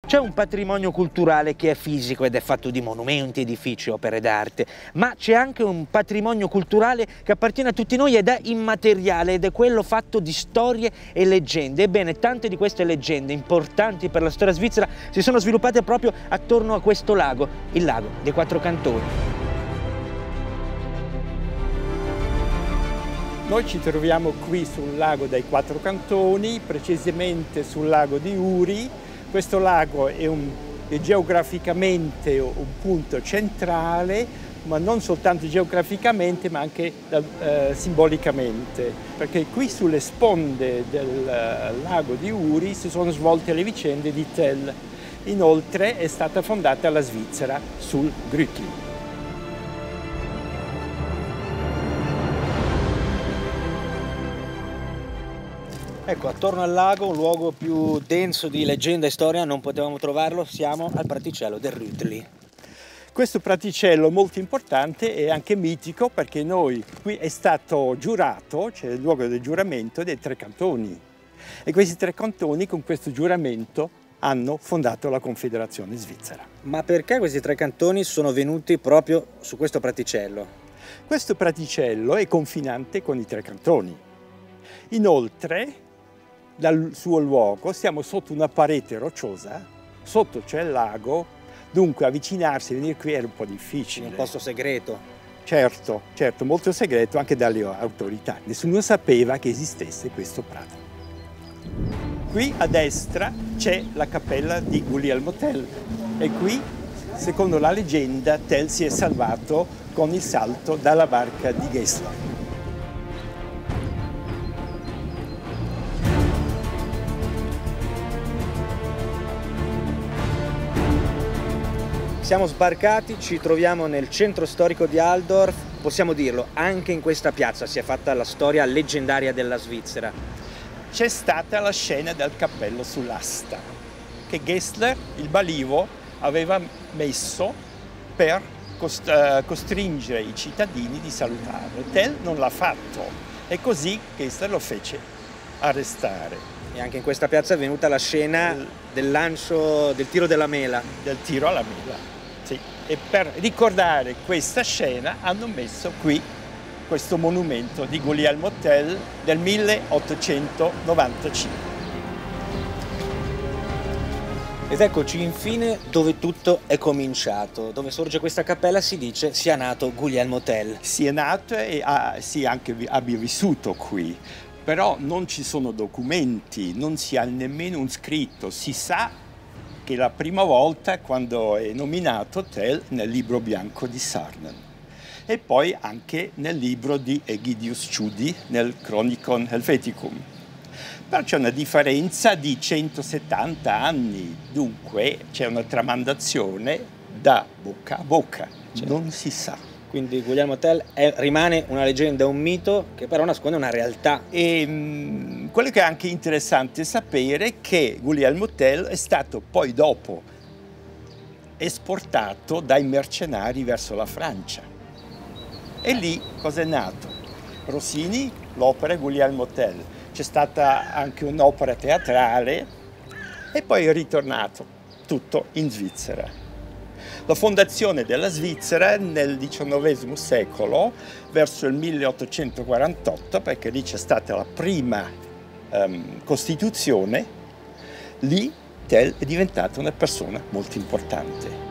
C'è un patrimonio culturale che è fisico ed è fatto di monumenti, edifici, opere d'arte, ma c'è anche un patrimonio culturale che appartiene a tutti noi ed è immateriale ed è quello fatto di storie e leggende. Ebbene, tante di queste leggende importanti per la storia svizzera si sono sviluppate proprio attorno a questo lago, il lago dei Quattro Cantoni. Noi ci troviamo qui sul lago dei Quattro Cantoni, precisamente sul lago di Uri. Questo lago è geograficamente un punto centrale, ma non soltanto geograficamente, ma anche simbolicamente, perché qui sulle sponde del lago di Uri si sono svolte le vicende di Tell. Inoltre è stata fondata la Svizzera sul Grütli. Ecco, attorno al lago, un luogo più denso di leggenda e storia, non potevamo trovarlo, siamo al praticello del Rütli. Questo praticello molto importante e anche mitico perché qui è stato giurato, c'è il luogo del giuramento dei tre cantoni. E questi tre cantoni con questo giuramento hanno fondato la Confederazione Svizzera. Ma perché questi tre cantoni sono venuti proprio su questo praticello? Questo praticello è confinante con i tre cantoni. Inoltre, dal suo luogo siamo sotto una parete rocciosa, sotto c'è il lago, dunque avvicinarsi e venire qui era un po' difficile. Un posto segreto. Certo, molto segreto anche dalle autorità. Nessuno sapeva che esistesse questo prato. Qui a destra c'è la cappella di Guglielmo Tell e qui, secondo la leggenda, Tell si è salvato con il salto dalla barca di Gessler. Siamo sbarcati, ci troviamo nel centro storico di Altdorf, possiamo dirlo, anche in questa piazza si è fatta la storia leggendaria della Svizzera. C'è stata la scena del cappello sull'asta, che Gessler, il balivo, aveva messo per costringere i cittadini di salutarlo. Tell non l'ha fatto e così Gessler lo fece arrestare. E anche in questa piazza è venuta la scena del lancio, del tiro della mela. Del tiro alla mela. Sì. E per ricordare questa scena hanno messo qui questo monumento di Guglielmo Tell del 1895. Ed eccoci infine dove tutto è cominciato, dove sorge questa cappella si dice sia nato Guglielmo Tell. Sia nato e abbia vissuto qui, però non ci sono documenti, non si ha nemmeno un scritto, si sa che la prima volta quando è nominato Tell nel libro bianco di Sarnen e poi anche nel libro di Egidius Tschudi nel Chronicon Helveticum. Però c'è una differenza di 170 anni, dunque c'è una tramandazione da bocca a bocca, non si sa. Quindi Guglielmo Tell rimane una leggenda, un mito che però nasconde una realtà. E quello che è anche interessante sapere è che Guglielmo Tell è stato poi dopo esportato dai mercenari verso la Francia. E lì cosa è nato? Rossini, l'opera Guglielmo Tell. C'è stata anche un'opera teatrale e poi è ritornato tutto in Svizzera. La fondazione della Svizzera nel XIX secolo, verso il 1848, perché lì c'è stata la prima Costituzione, lì Tell è diventato una persona molto importante.